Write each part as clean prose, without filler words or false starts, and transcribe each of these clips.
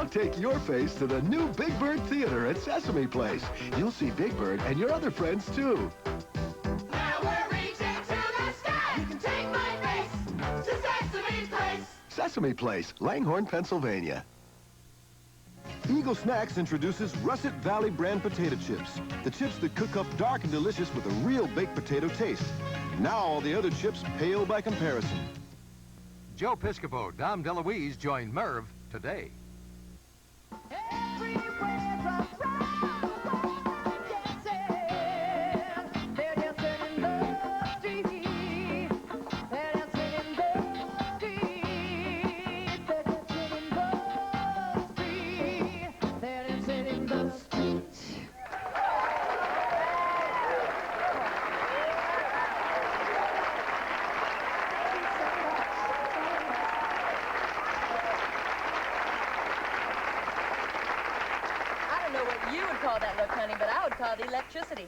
Now take your face to the new Big Bird Theater at Sesame Place. You'll see Big Bird and your other friends, too. Now we're reaching to the sky. You can take my face to Sesame Place. Sesame Place, Langhorne, Pennsylvania. Eagle Snacks introduces Russet Valley brand potato chips. The chips that cook up dark and delicious with a real baked potato taste. Now all the other chips pale by comparison. Joe Piscopo, Dom DeLuise joined Merv today. Electricity.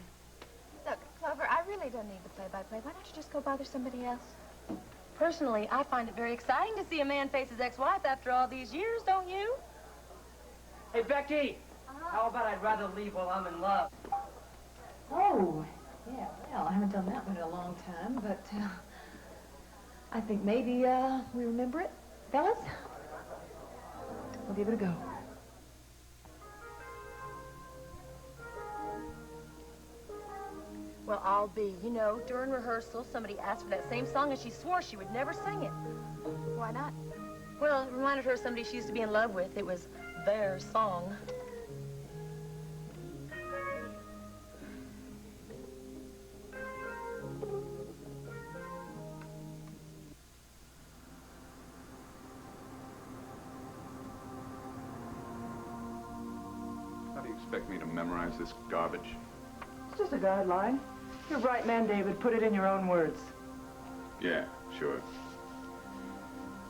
Look, Clover, I really don't need the play-by-play. Why don't you just go bother somebody else? Personally, I find it very exciting to see a man face his ex-wife after all these years, don't you? Hey, Becky! How about I'd rather leave while I'm in love? Oh, yeah, well, I haven't done that one in a long time, but I think maybe we remember it. Fellas, we'll give it a go. Well, I'll be. You know, during rehearsal, somebody asked for that same song, and she swore she would never sing it. Why not? Well, it reminded her of somebody she used to be in love with. It was their song. How do you expect me to memorize this garbage? It's just a guideline. You're right, man, David. Put it in your own words. Yeah, sure.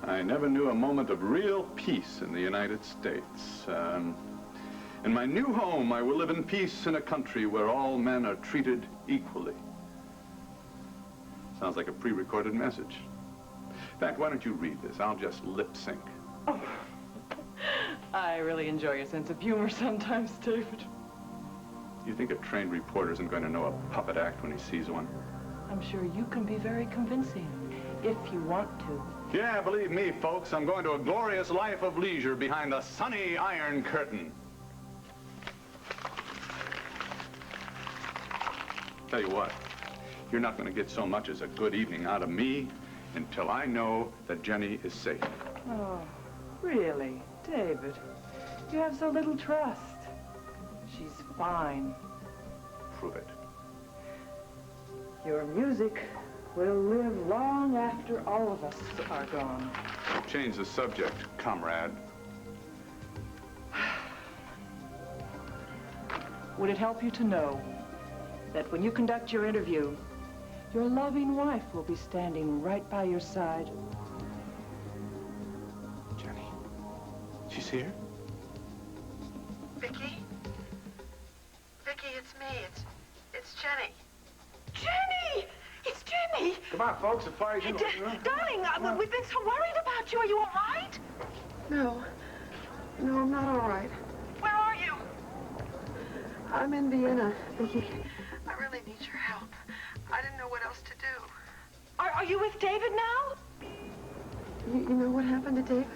I never knew a moment of real peace in the United States. In my new home, I will live in peace in a country where all men are treated equally. Sounds like a pre-recorded message. In fact, why don't you read this? I'll just lip sync. Oh. I really enjoy your sense of humor sometimes, David. You think a trained reporter isn't going to know a puppet act when he sees one? I'm sure you can be very convincing, if you want to. Yeah, believe me, folks, I'm going to a glorious life of leisure behind the sunny Iron Curtain. Tell you what, you're not going to get so much as a good evening out of me until I know that Jenny is safe. Oh, really, David? You have so little trust. She's fine. Prove it. Your music will live long after all of us are gone. Change the subject, comrade. Would it help you to know that when you conduct your interview, your loving wife will be standing right by your side? Jenny, she's here? Vicky? Vicky, it's me. It's Jenny. Jenny! It's Jenny! Come on, folks, the fire's in. Darling, we've been so worried about you. Are you all right? No, I'm not all right. Where are you? I'm in Vienna, Vicky. I really need your help. I didn't know what else to do. Are you with David now? You know what happened to David?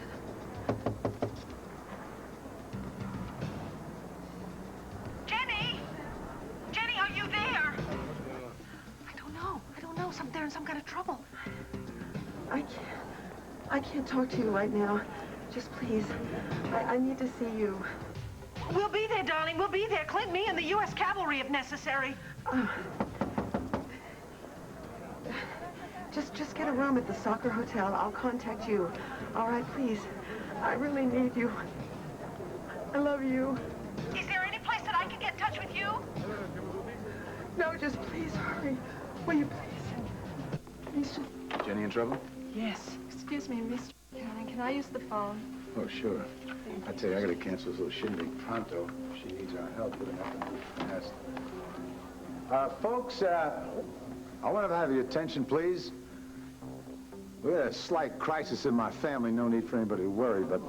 Jenny, are you there? I don't know. They're in some kind of trouble. I can't talk to you right now. Just please, I need to see you. We'll be there, darling. We'll be there. Clint, me, and the U.S. cavalry if necessary. Just get a room at the Soccer Hotel. I'll contact you. All right, please. I really need you. I love you. Is there any place that I can get in touch with you? No, just please hurry. Will you please? Please just... Jenny in trouble? Yes. Excuse me, Mr. Cannon. Can I use the phone? Oh, sure. I tell you, I gotta cancel this little shindig pronto. She needs our help with enough fast. Folks, I want to have your attention, please. We had a slight crisis in my family. No need for anybody to worry, but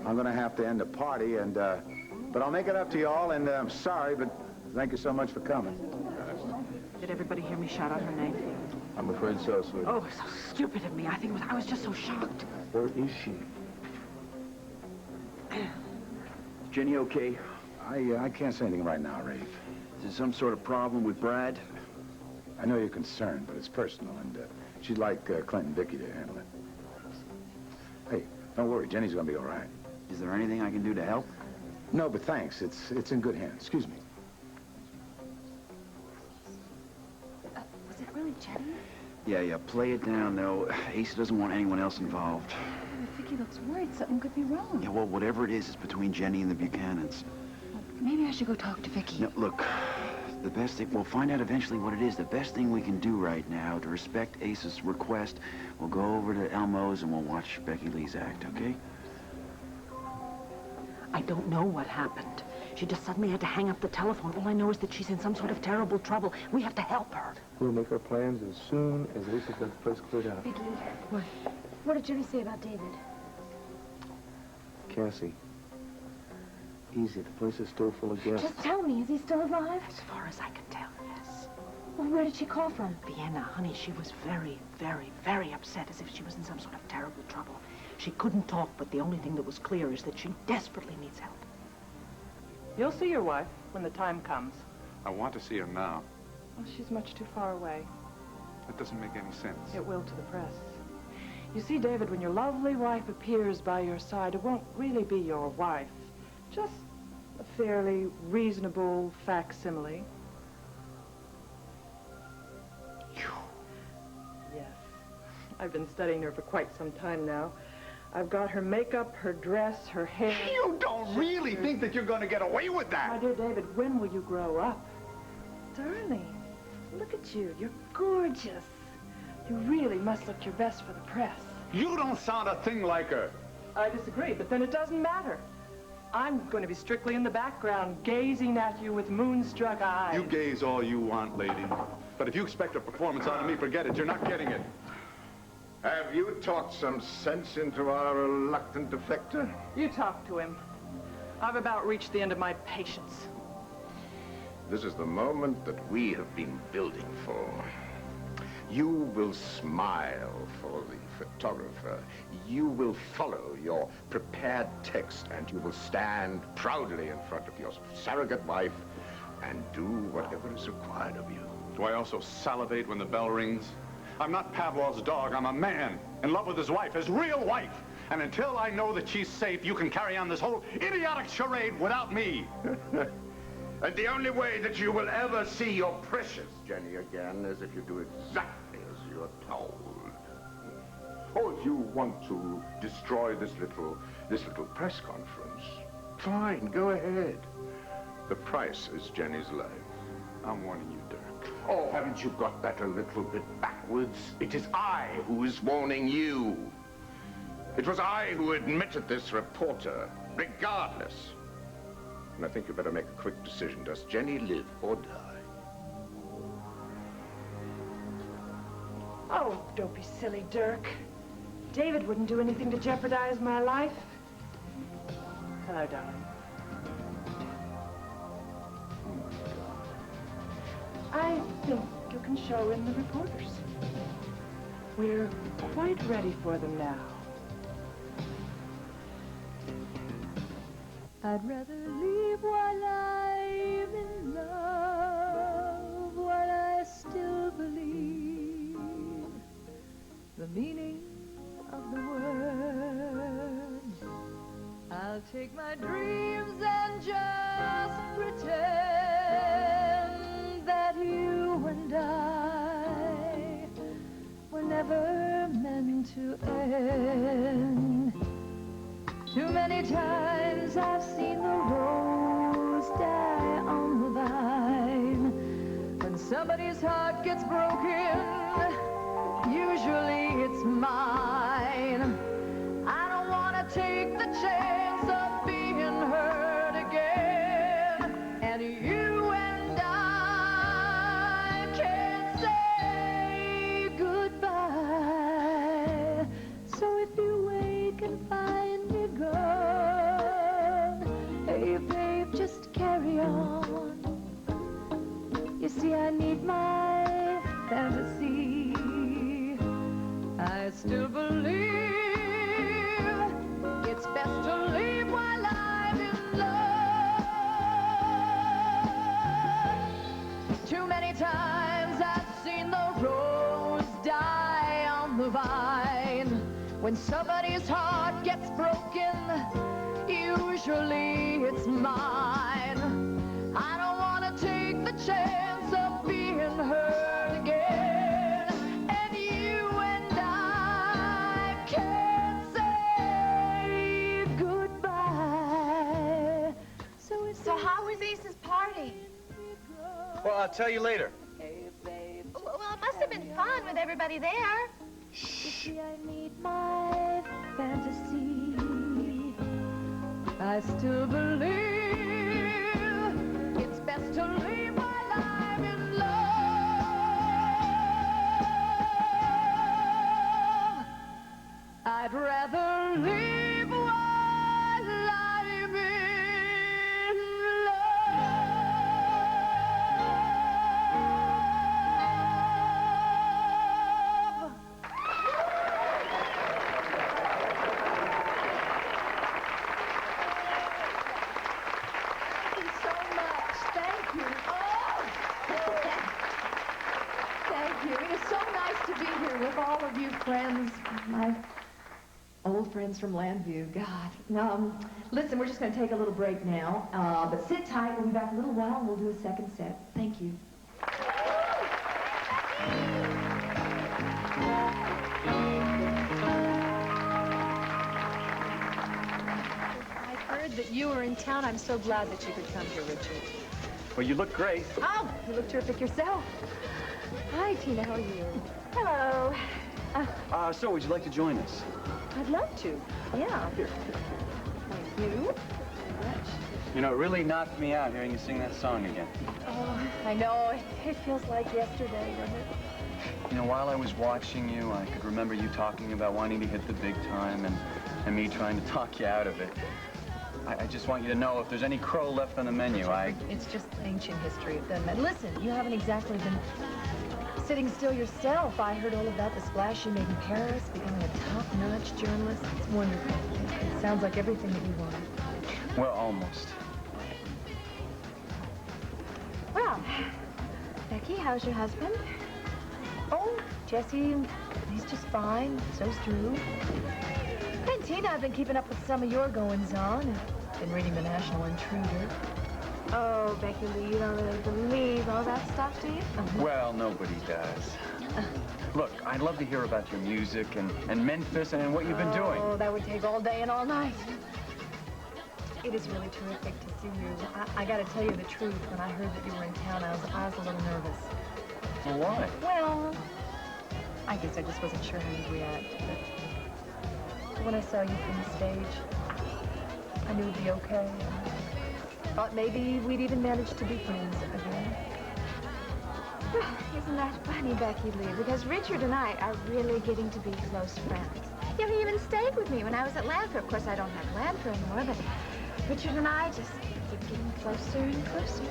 I'm going to have to end the party, and, but I'll make it up to you all, and I'm sorry, but thank you so much for coming. Did everybody hear me shout out her name? I'm afraid so, sweetie. Oh, so stupid of me. I was just so shocked. Where is she? Jenny okay? I can't say anything right now, Rafe. Is there some sort of problem with Brad? I know you're concerned, but it's personal, and she'd like Clint and Becky to handle it. Hey, don't worry, Jenny's gonna be all right. Is there anything I can do to help? No, but thanks. It's in good hands. Excuse me. Was it really Jenny? Yeah, play it down, though. Ace doesn't want anyone else involved. Vicky looks worried. Something could be wrong. Yeah, well, whatever it is, it's between Jenny and the Buchanans. Maybe I should go talk to Vicky. No, look, the best thing, we'll find out eventually what it is. The best thing we can do right now to respect Ace's request, we'll go over to Elmo's and we'll watch Becky Lee's act, okay? I don't know what happened. She just suddenly had to hang up the telephone. All I know is that she's in some sort of terrible trouble. We have to help her. We'll make our plans as soon as Lisa's got the place cleared out. Vicky, What? what did Judy say about David? Cassie. Easy, the place is still full of guests. Just tell me, is he still alive? As far as I can tell, yes. Well, where did she call from? Vienna, honey, she was very, very, very upset, as if she was in some sort of terrible trouble. She couldn't talk, but the only thing that was clear is that she desperately needs help. You'll see your wife when the time comes. I want to see her now. Well, she's much too far away. That doesn't make any sense. It will to the press. You see, David, when your lovely wife appears by your side, it won't really be your wife. Just a fairly reasonable facsimile. Yes. I've been studying her for quite some time now. I've got her makeup, her dress, her hair. You don't really think that you're going to get away with My that? dear David, when will you grow up? Darling, look at you. You're gorgeous. You really must look your best for the press. You don't sound a thing like her. I disagree, but then it doesn't matter. I'm going to be strictly in the background, gazing at you with moonstruck eyes. You gaze all you want, lady. But if you expect a performance out of me, forget it. You're not getting it. Have you talked some sense into our reluctant defector? You talk to him. I've about reached the end of my patience. This is the moment that we have been building for. You will smile for the photographer. You will follow your prepared text, and you will stand proudly in front of your surrogate wife and do whatever is required of you. Do I also salivate when the bell rings? I'm not Pavlov's dog. I'm a man in love with his wife, his real wife. And until I know that she's safe, you can carry on this whole idiotic charade without me. And the only way that you will ever see your precious Jenny again is if you do exactly as you're told. Or if you want to destroy this little press conference, fine, go ahead. The price is Jenny's life. I'm warning you, Dirk. Oh, haven't you got that a little bit backwards? It is I who is warning you. It was I who admitted this reporter, regardless. And I think you better make a quick decision. Does Jenny live or die? Oh, don't be silly, Dirk. David wouldn't do anything to jeopardize my life. Hello, darling. I think you can show in the reporters. We're quite ready for them now. I'd rather leave while I'm in love, while I still believe the meaning of the words. I'll take my dreams and just pretend that you and I were never meant to end. Too many times I've seen the rose die on the vine. When somebody's heart gets broken, usually it's mine. I don't want to take the chance of being hurt again. And you and I can't say goodbye. So if you wake and find me gone, fantasy. I still believe it's best to leave while I'm in love. Too many times I've seen the rose die on the vine. When somebody's heart gets broken, usually it's mine. I don't want to take the chance of being hurt again. And you and I can't say goodbye. So how was Ace's party? Well, I'll tell you later. Well, it must have been fun with everybody there. Shh. I need my fantasy. I still believe it's best to leave while I'm in love. I'd rather leave while I'm in love. With all of you friends, my old friends from Llanview. God. Listen, we're just going to take a little break now, but sit tight. We'll be back in a little while, and we'll do a second set. Thank you. I heard that you were in town. I'm so glad that you could come here, Richard. Well, you look great. Oh, you look terrific yourself. Hi, Tina. How are you? Hello. So would you like to join us? I'd love to. Yeah. Here. Thank you. You know, it really knocked me out hearing you sing that song again. Oh, I know. It feels like yesterday, doesn't it? You know, while I was watching you, I could remember you talking about wanting to hit the big time and me trying to talk you out of it. I just want you to know if there's any crow left on the menu, It's just ancient history. It doesn't matter. Listen, you haven't exactly been sitting still yourself. I heard all about the splash you made in Paris, becoming a top-notch journalist. It's wonderful. It sounds like everything that you wanted. Well, almost. Well, Becky, how's your husband? Oh, Jesse, he's just fine. So's Drew. And Tina, I've been keeping up with some of your goings-on. Been reading the National Intruder. Oh, Becky Lee, you don't really believe all that stuff, do you? Well, nobody does. Look, I'd love to hear about your music and Memphis and what you've been doing. Oh, that would take all day and all night. It is really terrific to see you. I got to tell you the truth. When I heard that you were in town, I was a little nervous. Well, why? Well, I guess I just wasn't sure how you'd react. But when I saw you from the stage, I knew it'd be okay. Thought maybe we'd even manage to be friends again. Well, isn't that funny, Becky Lee? Because Richard and I are really getting to be close friends. You know, he even stayed with me when I was at Llanview. Of course, I don't have Llanview anymore, but Richard and I just keep getting closer and closer.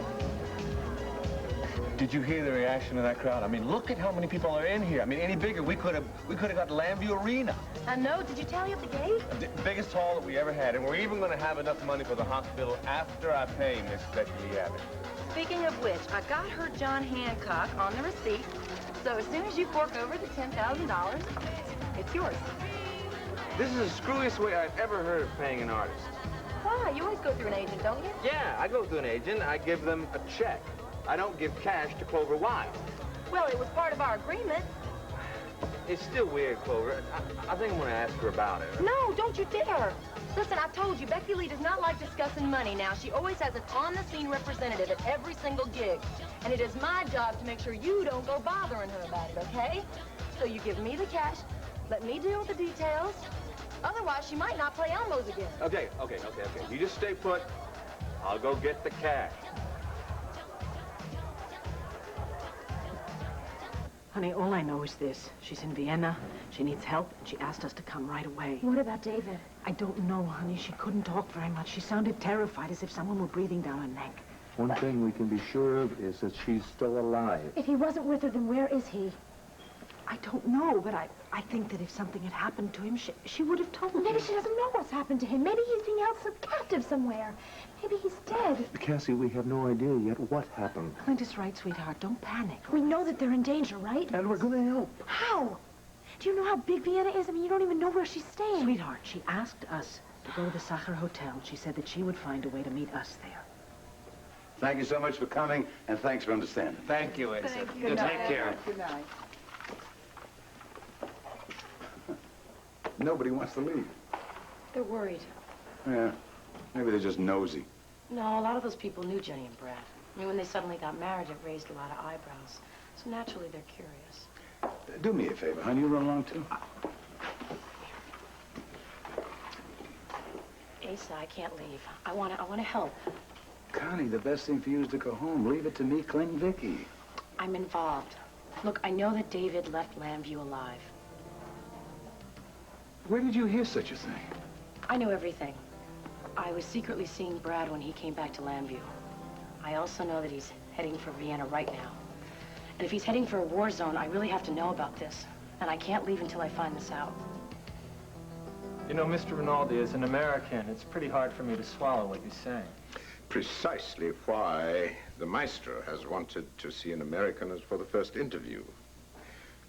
Did you hear the reaction of that crowd? I mean, look at how many people are in here. I mean, any bigger, we could have got Llanview Arena. I know. Did you tell you at the gate? The biggest hall that we ever had, and we're even going to have enough money for the hospital after I pay Miss Becky Evans. Speaking of which, I got her John Hancock on the receipt, so as soon as you fork over the $10,000, it's yours. This is the screwiest way I've ever heard of paying an artist. Why? You always go through an agent, don't you? Yeah, I go through an agent. I give them a check. I don't give cash to Clover Wild. Well, it was part of our agreement. It's still weird, Clover. I think I'm going to ask her about it. No, don't you dare. Listen, I've told you, Becky Lee does not like discussing money now. She always has an on-the-scene representative at every single gig. And it is my job to make sure you don't go bothering her about it, okay? So you give me the cash, let me deal with the details. Otherwise, she might not play Elmo's again. Okay. You just stay put. I'll go get the cash. Honey, all I know is this. She's in Vienna, she needs help, and she asked us to come right away. What about David? I don't know, honey. She couldn't talk very much. She sounded terrified, as if someone were breathing down her neck. One thing we can be sure of is that she's still alive. If he wasn't with her, then where is he? I don't know, but I think that if something had happened to him, she would have told me. Maybe she doesn't know what's happened to him. Maybe he's being held captive somewhere. Maybe he's dead. Cassie, we have no idea yet what happened. Clint is right, sweetheart. Don't panic. We know that they're in danger, right? And we're going to help. How? Do you know how big Vienna is? I mean, you don't even know where she's staying. Sweetheart, she asked us to go to the Sacher Hotel. She said that she would find a way to meet us there. Thank you so much for coming, and thanks for understanding. Thank you, Asa. Thank you. Good take care. Good night. Nobody wants to leave. They're worried. Yeah, maybe they're just nosy. No, a lot of those people knew Jenny and Brad. I mean, when they suddenly got married, it raised a lot of eyebrows. So naturally, they're curious. Do me a favor, honey. You run along, too. Asa, I can't leave. I want to help. Connie, the best thing for you is to go home. Leave it to me, Clint and Vicky. I'm involved. Look, I know that David left Llanview alive. Where did you hear such a thing? I know everything. I was secretly seeing Brad when he came back to Llanview. I also know that he's heading for Vienna right now. And if he's heading for a war zone, I really have to know about this. And I can't leave until I find this out. You know, Mr. Rinaldi, as an American, it's pretty hard for me to swallow what you're saying. Precisely why the maestro has wanted to see an American as for the first interview.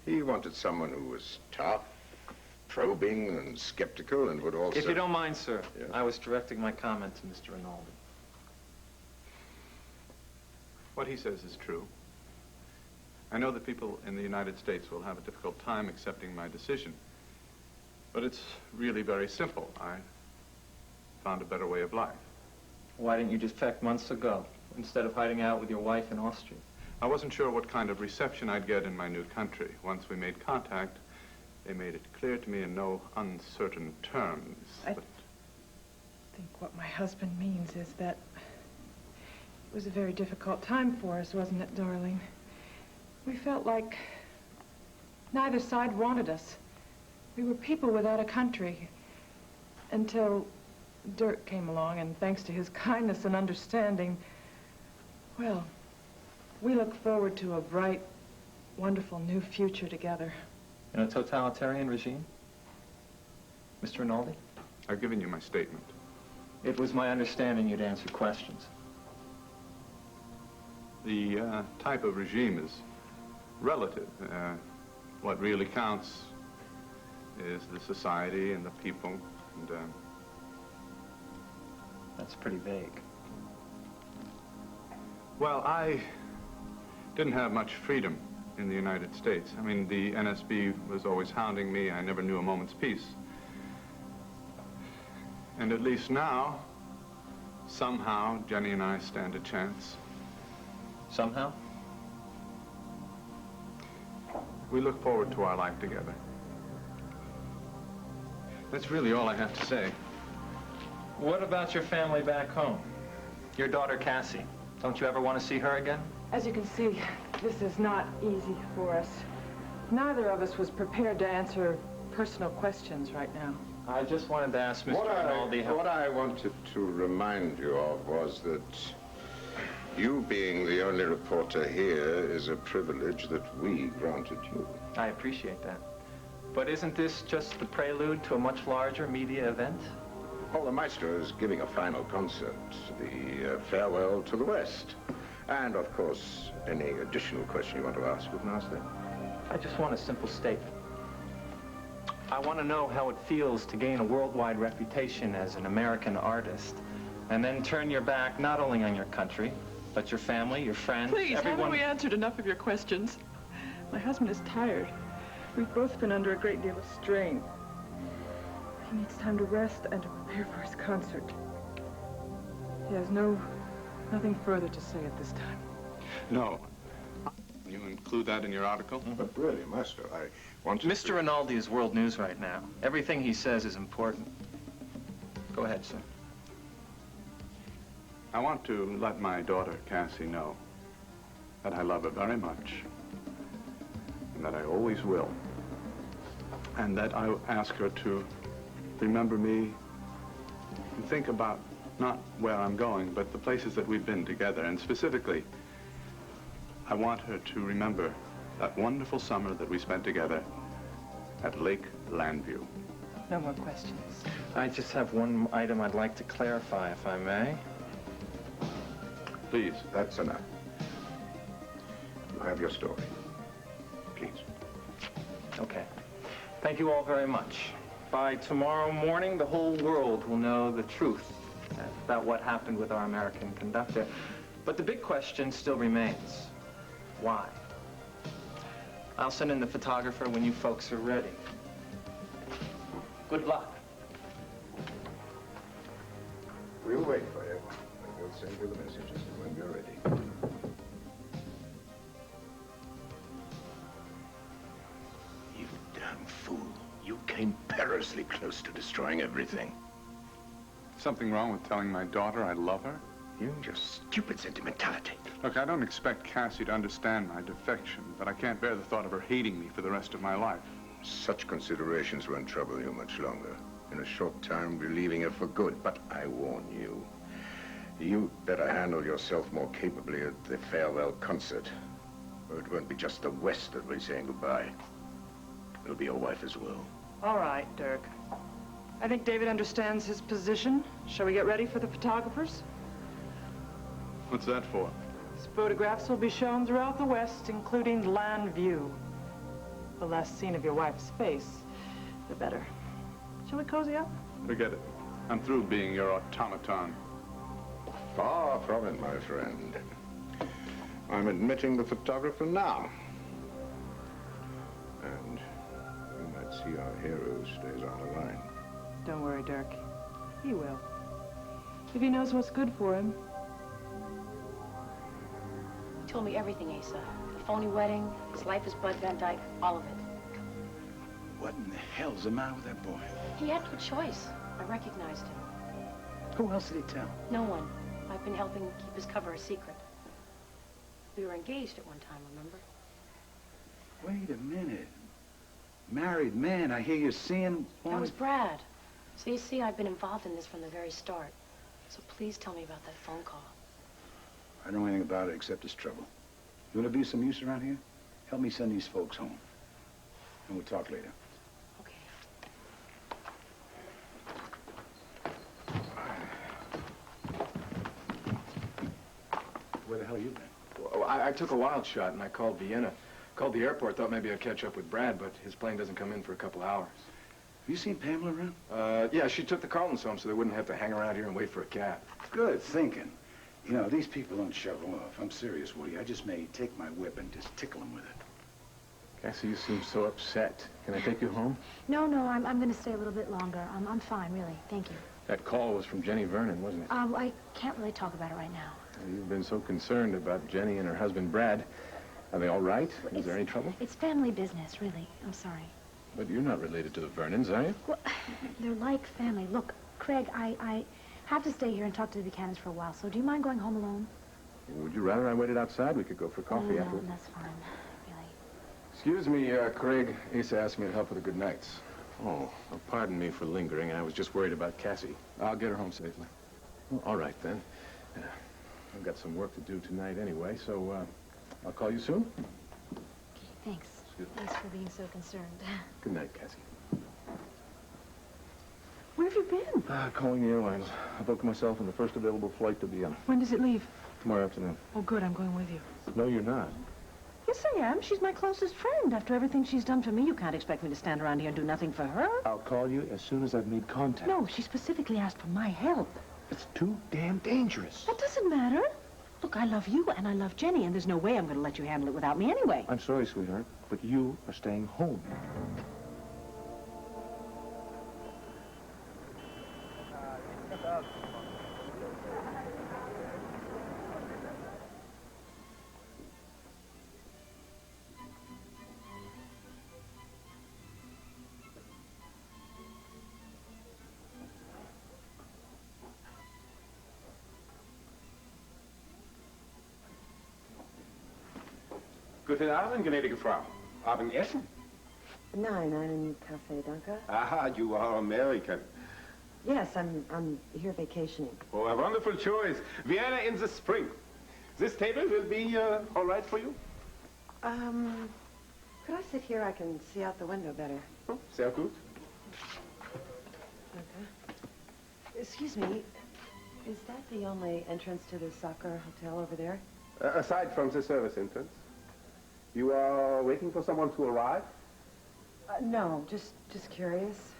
He wanted someone who was tough, probing and skeptical, and would also... If you don't mind, sir, Yeah. I was directing my comment to Mr. Rinaldi. What he says is true. I know that people in the United States will have a difficult time accepting my decision. But it's really very simple. I found a better way of life. Why didn't you defect months ago, instead of hiding out with your wife in Austria? I wasn't sure what kind of reception I'd get in my new country. Once we made contact, they made it clear to me in no uncertain terms. I that think what my husband means is that it was a very difficult time for us, wasn't it, darling? We felt like neither side wanted us. We were people without a country until Dirk came along, and thanks to his kindness and understanding, well, we look forward to a bright, wonderful new future together. In a totalitarian regime? Mr. Rinaldi? I've given you my statement. It was my understanding you'd answer questions. The type of regime is relative. What really counts is the society and the people, and That's pretty vague. well, I didn't have much freedom in the United States. I mean, the NSB was always hounding me. I never knew a moment's peace. And at least now, somehow, Jenny and I stand a chance. Somehow? We look forward to our life together. That's really all I have to say. What about your family back home? Your daughter, Cassie. Don't you ever want to see her again? As you can see, this is not easy for us. Neither of us was prepared to answer personal questions right now. I just wanted to ask Mr. Rinaldi how... What I wanted to remind you of was that you being the only reporter here is a privilege that we granted you. I appreciate that. But isn't this just the prelude to a much larger media event? Oh, the maestro is giving a final concert, the farewell to the West. And, of course, any additional question you want to ask, you can ask them. I just want a simple statement. I want to know how it feels to gain a worldwide reputation as an American artist, and then turn your back not only on your country, but your family, your friends, Please, everyone... haven't we answered enough of your questions? My husband is tired. We've both been under a great deal of strain. He needs time to rest and to prepare for his concert. He has nothing further to say at this time. No. You include that in your article? But really, Master, I want to... Mr. Rinaldi is world news right now. Everything he says is important. Go ahead, sir. I want to let my daughter, Cassie, know that I love her very much, and that I always will, and that I ask her to remember me and think about not where I'm going, but the places that we've been together, and specifically, I want her to remember that wonderful summer that we spent together at Lake Llanview. No more questions. I just have one item I'd like to clarify, if I may. Please. That's enough. You have your story. Please. Okay. Thank you all very much. By tomorrow morning, the whole world will know the truth about what happened with our American conductor. But the big question still remains. Why? I'll send in the photographer when you folks are ready. Good luck. We'll wait for you. We'll send you the messages when you're ready. You damn fool. You came perilously close to destroying everything. Something wrong with telling my daughter I love her? You just stupid sentimentality. Look, I don't expect Cassie to understand my defection, but I can't bear the thought of her hating me for the rest of my life. Such considerations won't trouble you much longer. In a short time, we're leaving her for good, but I warn you. You'd better handle yourself more capably at the farewell concert. Or it won't be just the West that we're saying goodbye. It'll be your wife as well. All right, Dirk. I think David understands his position. Shall we get ready for the photographers? What's that for? His photographs will be shown throughout the West, including Llanview. The less seen of your wife's face, the better. Shall we cozy up? Forget it. I'm through being your automaton. Far from it, my friend. I'm admitting the photographer now. And you might see our hero stays on the line. Don't worry, Dirk. He will. If he knows what's good for him. He told me everything, Asa. The phony wedding, his life as Bud Van Dyke, all of it. What in the hell's the matter with that boy? He had no choice. I recognized him. Who else did he tell? No one. I've been helping keep his cover a secret. We were engaged at one time, remember? Wait a minute. Married man, I hear you're seeing one. That was Brad. So you see, I've been involved in this from the very start. So please tell me about that phone call. I don't know anything about it except it's trouble. You want to be of some use around here? Help me send these folks home. And we'll talk later. Where the hell you been? Well, I took a wild shot and I called Vienna. Called the airport, thought maybe I'd catch up with Brad, but his plane doesn't come in for a couple hours. Have you seen Pamela around? Yeah, she took the Carltons home so they wouldn't have to hang around here and wait for a cab. Good thinking. You know, these people don't shovel off. I'm serious, Woody. I just may take my whip and just tickle them with it. Cassie, you seem so upset. Can I take you home? No, I'm going to stay a little bit longer. I'm fine, really. Thank you. That call was from Jenny Vernon, wasn't it? I can't really talk about it right now. You've been so concerned about Jenny and her husband, Brad. Are they all right? Is there any trouble? It's family business, really. I'm sorry. But you're not related to the Vernons, are you? Well, they're like family. Look, Craig, I have to stay here and talk to the Buchanans for a while, so do you mind going home alone? Would you rather I waited outside? We could go for coffee afterwards. No, that's fine, really. Excuse me, Craig. Asa asked me to help with the good nights. Oh, well, pardon me for lingering. I was just worried about Cassie. I'll get her home safely. Well, all right, then. I've got some work to do tonight anyway, so I'll call you soon. Okay, thanks. Thanks for being so concerned. Good night, Cassie. Where have you been? Calling the airlines. I booked myself on the first available flight to Vienna. When does it leave? Tomorrow afternoon. Oh, good. I'm going with you. No, you're not. Yes, I am. She's my closest friend. After everything she's done for me, you can't expect me to stand around here and do nothing for her. I'll call you as soon as I've made contact. No, she specifically asked for my help. It's too damn dangerous. That doesn't matter. Look, I love you and I love Jenny, and there's no way I'm going to let you handle it without me anyway. I'm sorry, sweetheart, but you are staying home. Guten Abend, gnädige Frau. Abendessen? Nein, einen Kaffee, danke. Aha, you are American. Yes, I'm here vacationing. Oh, a wonderful choice. Vienna in the spring. This table will be all right for you? Could I sit here? I can see out the window better. Oh, sehr gut. Okay. Excuse me, is that the only entrance to the soccer hotel over there? Aside from the service entrance. You are waiting for someone to arrive? No, just curious.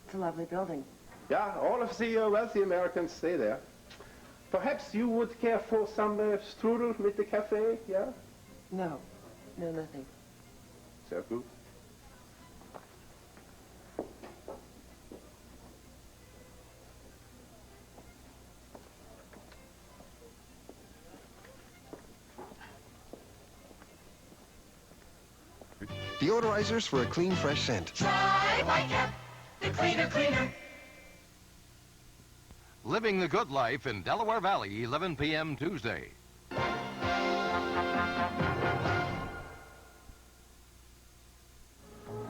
It's a lovely building. Yeah, all of the wealthy Americans stay there. Perhaps you would care for some strudel with the cafe, yeah? No, nothing. Sehr gut. Deodorizers for a clean, fresh scent. Try Whitecap, the cleaner. Living the Good Life in Delaware Valley, 11 p.m. Tuesday.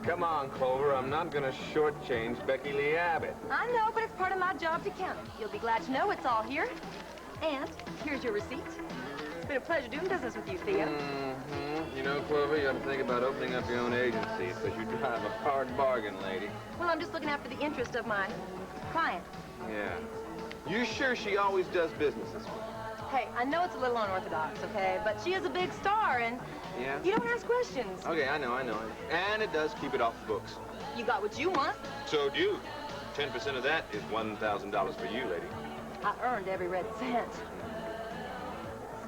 Come on, Clover. I'm not going to shortchange Becky Lee Abbott. I know, but it's part of my job to count. You'll be glad to know it's all here. And here's your receipt. It's been a pleasure doing business with you, Theo. Mm-hmm. You know, Clover, you ought to think about opening up your own agency, because you drive a hard bargain, lady. Well, I'm just looking after the interest of my client. Yeah. You sure she always does business this way? Hey, I know it's a little unorthodox, okay? But she is a big star, and Yeah? you don't ask questions. Okay, I know. And it does keep it off the books. You got what you want. So do you. 10% of that is $1,000 for you, lady. I earned every red cent.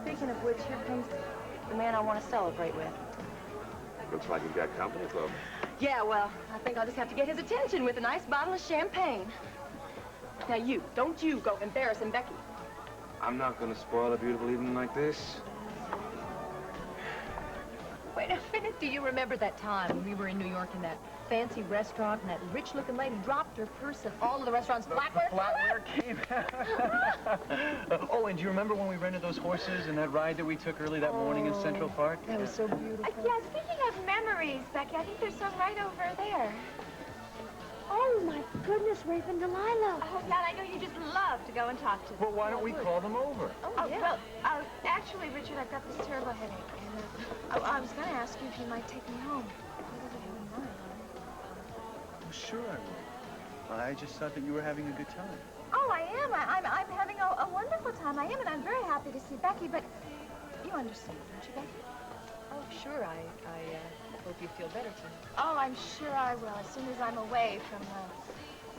Speaking of which, here comes the man I want to celebrate with. Looks like you've got company, Clover. Yeah, well, I think I'll just have to get his attention with a nice bottle of champagne. Now don't you go embarrassing Becky. I'm not going to spoil a beautiful evening like this. Wait a minute. Do you remember that time when we were in New York in that fancy restaurant and that rich-looking lady dropped her purse and all of the restaurant's flatware? Flatware came Oh, and do you remember when we rented those horses and that ride that we took early that morning in Central Park? That was so beautiful. Yeah, speaking of memories, Becky, I think there's some right over there. Oh, my goodness, Rafe and Delilah. Oh, God, I know you just love to go and talk to them. Well, why don't we call them over? Oh, yeah. Well, actually, Richard, I've got this terrible headache. And, I was going to ask you if you might take me home. Whether you wouldn't mind. Well, sure I will. I just thought that you were having a good time. Oh, I am. I'm having a wonderful time. I am, and I'm very happy to see Becky, but you understand, don't you, Becky? Oh, sure. I hope you feel better tonight. Oh, I'm sure I will, as soon as I'm away from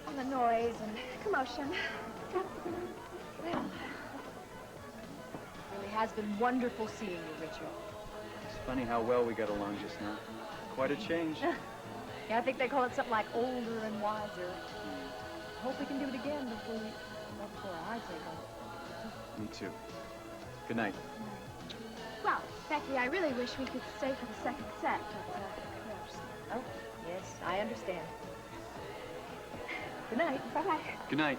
all the noise and commotion. Well, it really has been wonderful seeing you, Richard. It's funny how well we got along just now. Quite a change. Yeah, I think they call it something like older and wiser. Hope we can do it again before our eyes are gone. Me too. Good night. Well, Becky, I really wish we could stay for the second set, but, Oh, yes, I understand. Good night. Bye-bye. Good night.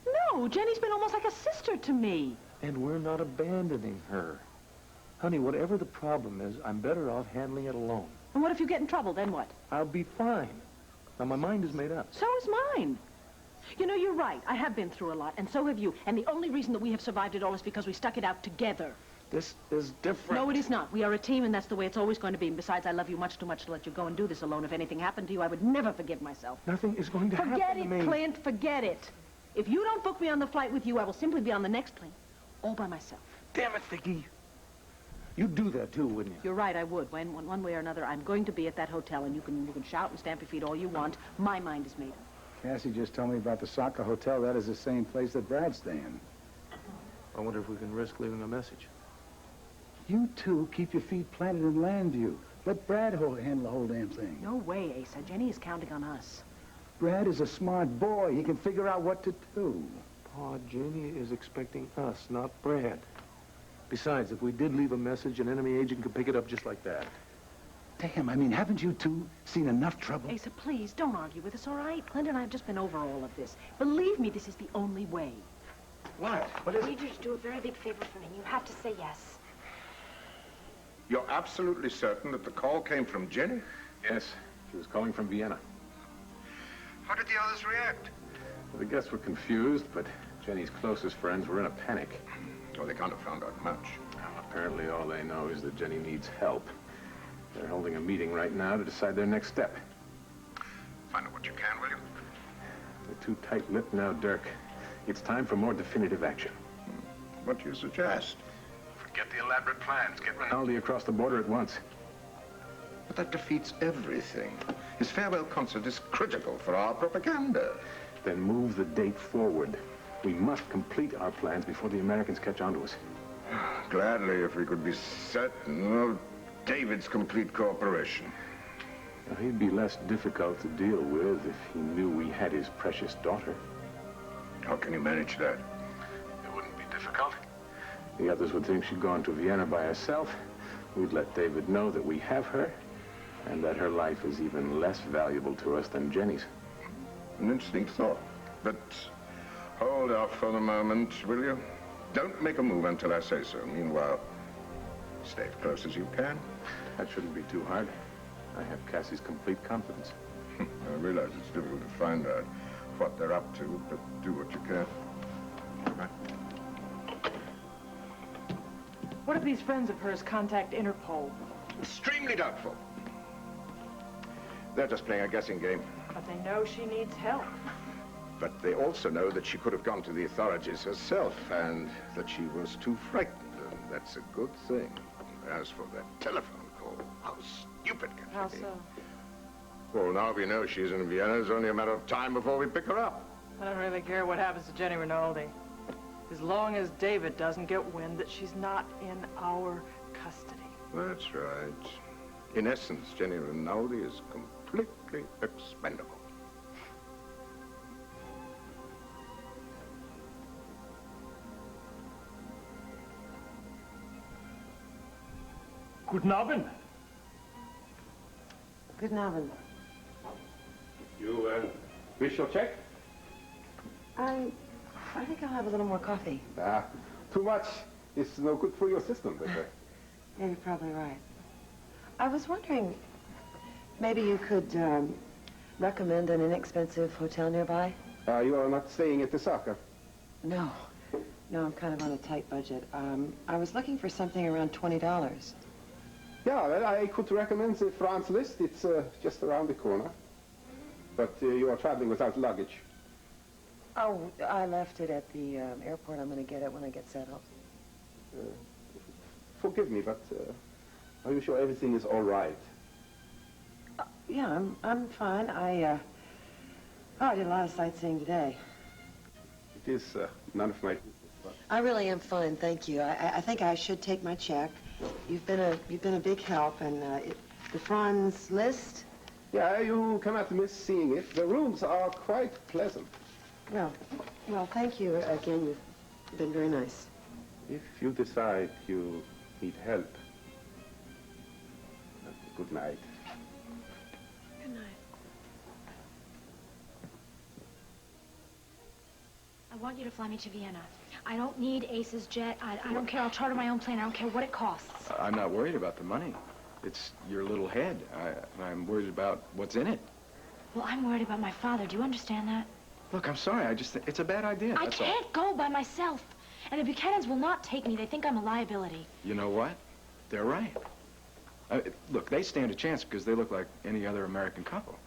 No, Jenny's been almost like a sister to me. And we're not abandoning her. Honey, whatever the problem is, I'm better off handling it alone. And what if you get in trouble, then what? I'll be fine. Now, my mind is made up. So is mine. You know, you're right. I have been through a lot, and so have you. And the only reason that we have survived it all is because we stuck it out together. This is different. No, it is not. We are a team, and that's the way it's always going to be. And besides, I love you much too much to let you go and do this alone. If anything happened to you, I would never forgive myself. Nothing is going to happen Forget to it, me. Clint. Forget it. If you don't book me on the flight with you, I will simply be on the next plane, all by myself. Damn it, Vicky. You'd do that, too, wouldn't you? You're right, I would. One way or another, I'm going to be at that hotel, and you can shout and stamp your feet all you want. My mind is made up. Cassie just told me about the soccer hotel. That is the same place that Brad's staying. I wonder if we can risk leaving a message. You two keep your feet planted in Llanview. Let Brad handle the whole damn thing. No way, Asa. Jenny is counting on us. Brad is a smart boy. He can figure out what to do. Pa, Jenny is expecting us, not Brad. Besides, if we did leave a message, an enemy agent could pick it up just like that. Damn, I mean, haven't you two seen enough trouble? Asa, please, don't argue with us, all right? Clint and I have just been over all of this. Believe me, this is the only way. What? What I is need you to do a very big favor for me. You have to say yes. You're absolutely certain that the call came from Jenny? Yes, she was calling from Vienna. How did the others react? Well, the guests were confused, but Jenny's closest friends were in a panic. Oh, they can't have found out much. Apparently all they know is that Jenny needs help. They're holding a meeting right now to decide their next step. Find out what you can, will you? They're too tight-lipped now, Dirk. It's time for more definitive action. What do you suggest? Forget the elaborate plans. Get Rinaldi across the border at once. But that defeats everything. His farewell concert is critical for our propaganda. Then move the date forward. We must complete our plans before the Americans catch on to us. Gladly, if we could be certain of David's complete cooperation. Now, he'd be less difficult to deal with if he knew we had his precious daughter. How can you manage that? It wouldn't be difficult. The others would think she'd gone to Vienna by herself. We'd let David know that we have her, and that her life is even less valuable to us than Jenny's. An interesting thought. But hold off for the moment, will you? Don't make a move until I say so. Meanwhile, stay as close as you can. That shouldn't be too hard. I have Cassie's complete confidence. I realize it's difficult to find out what they're up to, but do what you can. Goodbye. What if these friends of hers contact Interpol? Extremely doubtful. They're just playing a guessing game. But they know she needs help. But they also know that she could have gone to the authorities herself, and that she was too frightened, and that's a good thing. As for that telephone call, how stupid can How she be? so? Well, now we know she's in Vienna. It's only a matter of time before we pick her up. I don't really care what happens to Jenny Rinaldi. As long as David doesn't get wind that she's not in our custody. That's right. In essence, Jenny Rinaldi is completely expendable. Guten Abend. Guten Abend. You wish your check? I think I'll have a little more coffee. Too much is no good for your system, Becky. Yeah, you're probably right. I was wondering, maybe you could recommend an inexpensive hotel nearby? You are not staying at the soccer? No. No, I'm kind of on a tight budget. I was looking for something around $20. Yeah, well, I could recommend the France list. It's just around the corner. But you are traveling without luggage. Oh, I left it at the airport. I'm going to get it when I get settled. Forgive me, but are you sure everything is all right? Yeah, I'm fine. I did a lot of sightseeing today. It is none of my... I really am fine, thank you. I think I should take my check. You've been a big help, and the Franz list. Yeah, you cannot miss seeing it. The rooms are quite pleasant. Well, thank you again. You've been very nice. If you decide you need help, good night. Good night. I want you to fly me to Vienna. I don't need Ace's jet. I don't care. I'll charter my own plane. I don't care what it costs. I'm not worried about the money. It's your little head. I'm worried about what's in it. Well, I'm worried about my father. Do you understand that? Look, I'm sorry. I just think it's a bad idea. I That's all. can't go by myself. And the Buchanans will not take me. They think I'm a liability. You know what? They're right. Look, they stand a chance because they look like any other American couple.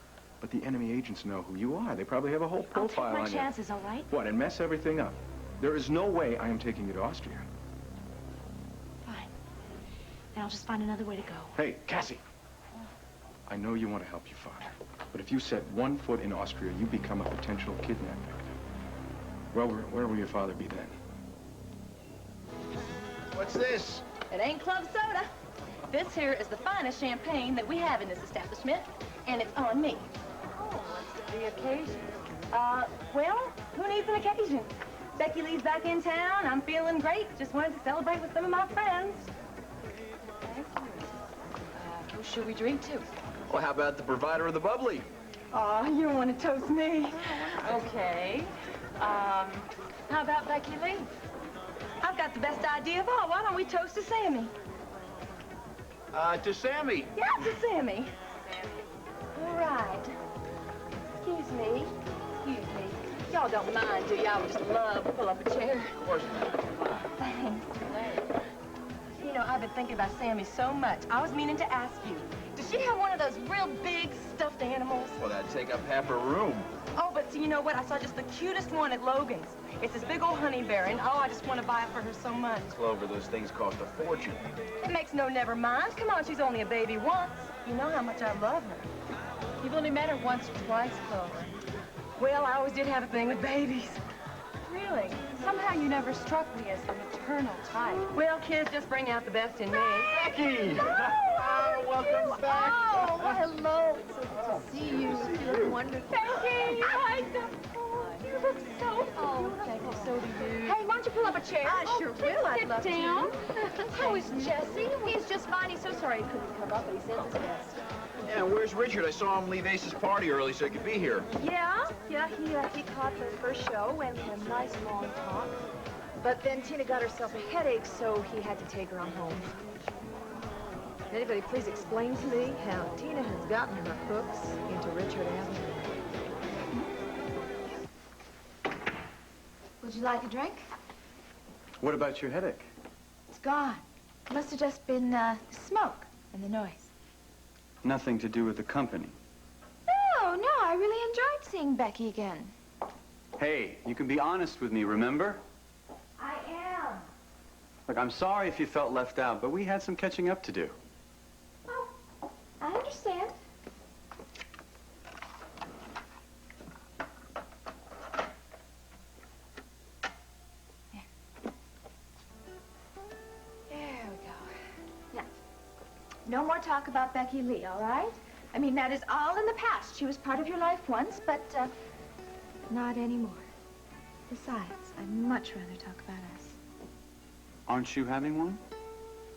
But the enemy agents know who you are. They probably have a whole profile on you. I'll take my chances, all right? What, and mess everything up? There is no way I am taking you to Austria. Fine. Then I'll just find another way to go. Hey, Cassie. I know you want to help your father. But if you set one foot in Austria, you become a potential kidnap victim. Well, where will your father be then? What's this? It ain't club soda. This here is the finest champagne that we have in this establishment, and it's on me. Oh, what's the occasion? Well, who needs an occasion? Becky Lee's back in town. I'm feeling great. Just wanted to celebrate with some of my friends. Thank you. Who should we drink to? Well, how about the provider of the bubbly? Oh, you want to toast me? Okay. How about Becky Lee? I've got the best idea of all. Why don't we toast to Sammy? To Sammy. Yeah, to Sammy. All right. Excuse me. Excuse me. Y'all don't mind, do y'all? I would just love to pull up a chair. Of course not. Thanks. You know, thinking about Sammy so much. I was meaning to ask you, does she have one of those real big stuffed animals? Well, that'd take up half her room. Oh, but see, you know what? I saw just the cutest one at Logan's. It's this big old honey bear, and oh, I just want to buy it for her so much. Clover, those things cost a fortune. It makes no never mind. Come on, she's only a baby once. You know how much I love her. You've only met her once or twice, Clover. Well, I always did have a thing with babies. Really? Somehow you never struck me as the maternal type. Well, kids just bring out the best in me. Becky! Welcome back. Oh, well, hello. So good to see you. You look wonderful. Becky! Hi, you look so beautiful. Oh, thank you. So do you. Hey, why don't you pull up a chair? I sure will. I'd love to. Sit down. How is Jesse? He's just fine. He's so sorry he couldn't come up, but he sent his best. Yeah, where's Richard? I saw him leave Ace's party early so he could be here. Yeah, he caught the first show and had a nice long talk. But then Tina got herself a headache, so he had to take her on home. Anybody please explain to me how Tina has gotten her hooks into Richard Avenue? Would you like a drink? What about your headache? It's gone. It must have just been the smoke and the noise. Nothing to do with the company. No, I really enjoyed seeing Becky again. Hey, you can be honest with me, remember? I am. Look, I'm sorry if you felt left out, but we had some catching up to do. Oh, I understand. There we go. Now, no more talk about Becky Lee, all right? I mean, that is all in the past. She was part of your life once, but not anymore. Besides, I'd much rather talk about us. Aren't you having one?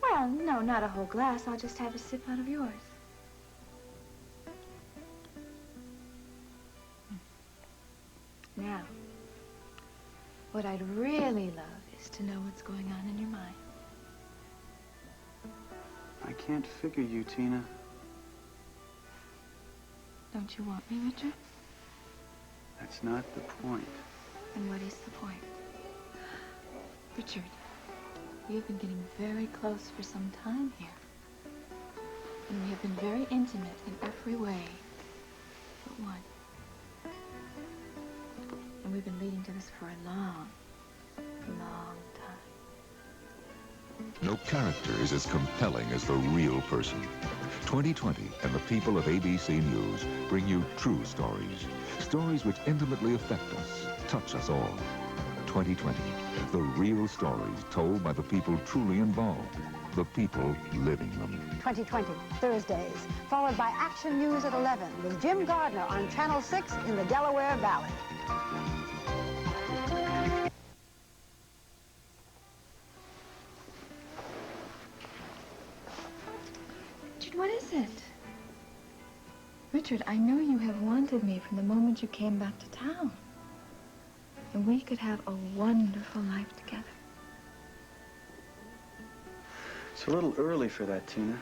Well, no, not a whole glass. I'll just have a sip out of yours. Now, what I'd really love is to know what's going on in your mind. I can't figure you, Tina. Don't you want me, Richard? That's not the point. And what is the point? Richard, you've been getting very close for some time here. And we have been very intimate in every way but one. And we've been leading to this for a long, long time. No character is as compelling as the real person. 2020 and the people of ABC News bring you true stories. Stories which intimately affect us, touch us all. 2020, the real stories told by the people truly involved, the people living them. 2020, Thursdays, followed by Action News at 11 with Jim Gardner on Channel 6 in the Delaware Valley. Richard, what is it? Richard, I know you have wanted me from the moment you came back to town. And we could have a wonderful life together. It's a little early for that, Tina.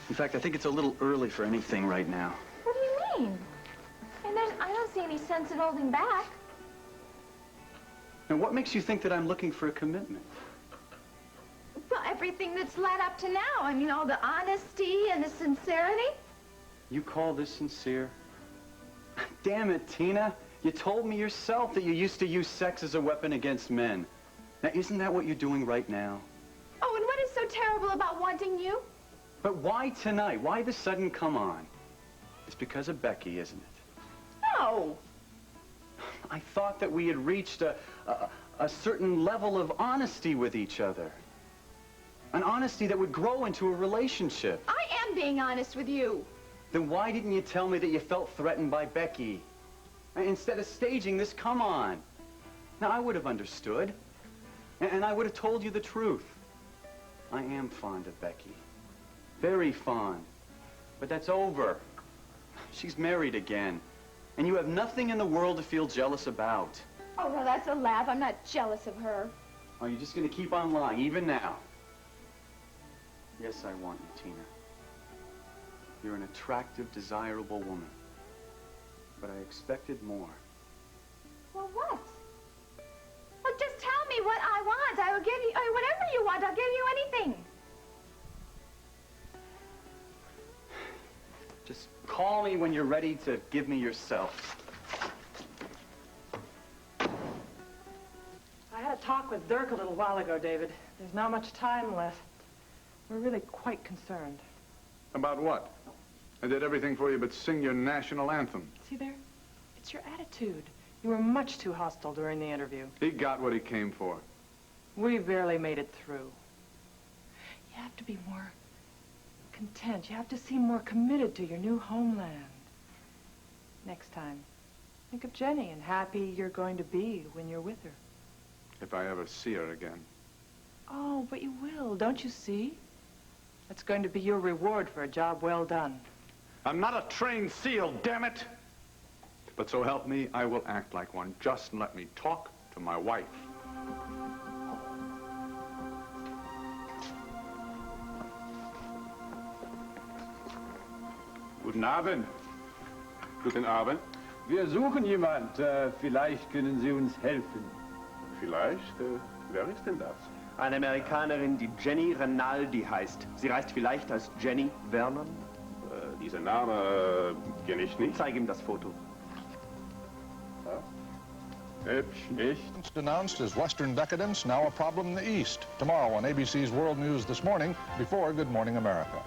In fact, I think it's a little early for anything right now. What do you mean? And I don't see any sense in holding back. Now, what makes you think that I'm looking for a commitment? Well, everything that's led up to now. I mean, all the honesty and the sincerity. You call this sincere? Damn it, Tina. You told me yourself that you used to use sex as a weapon against men. Now, isn't that what you're doing right now? Oh, and what is so terrible about wanting you? But why tonight? Why the sudden come on? It's because of Becky, isn't it? No. I thought that we had reached a certain level of honesty with each other. An honesty that would grow into a relationship. I am being honest with you. Then why didn't you tell me that you felt threatened by Becky? Instead of staging this come on. Now, I would have understood. And I would have told you the truth. I am fond of Becky. Very fond. But that's over. She's married again. And you have nothing in the world to feel jealous about. Oh, well, that's a laugh. I'm not jealous of her. Are you just going to keep on lying, even now? Yes, I want you, Tina. You're an attractive, desirable woman. But I expected more. Well, what? Well, just tell me what I want. I will give you whatever you want, I'll give you anything. Just call me when you're ready to give me yourself. I had a talk with Dirk a little while ago, David. There's not much time left. We're really quite concerned. About what? I did everything for you but sing your national anthem. See there? It's your attitude. You were much too hostile during the interview. He got what he came for. We barely made it through. You have to be more content. You have to seem more committed to your new homeland. Next time, think of Jenny and happy you're going to be when you're with her. If I ever see her again. Oh, but you will, don't you see? That's going to be your reward for a job well done. I'm not a trained SEAL, damn it! But so help me, I will act like one. Just let me talk to my wife. Guten Abend. Guten Abend. Wir suchen jemand. Vielleicht können Sie uns helfen. Vielleicht? Wer ist denn das? Eine Amerikanerin, die Jenny Rinaldi heißt. Sie reist vielleicht als Jenny Vernon? Dieser Name kenne ich nicht. Zeig ihm das Foto. Hübsch, nicht? It's denounced as Western decadence, now a problem in the East. Tomorrow on ABC's World News This Morning, before Good Morning America.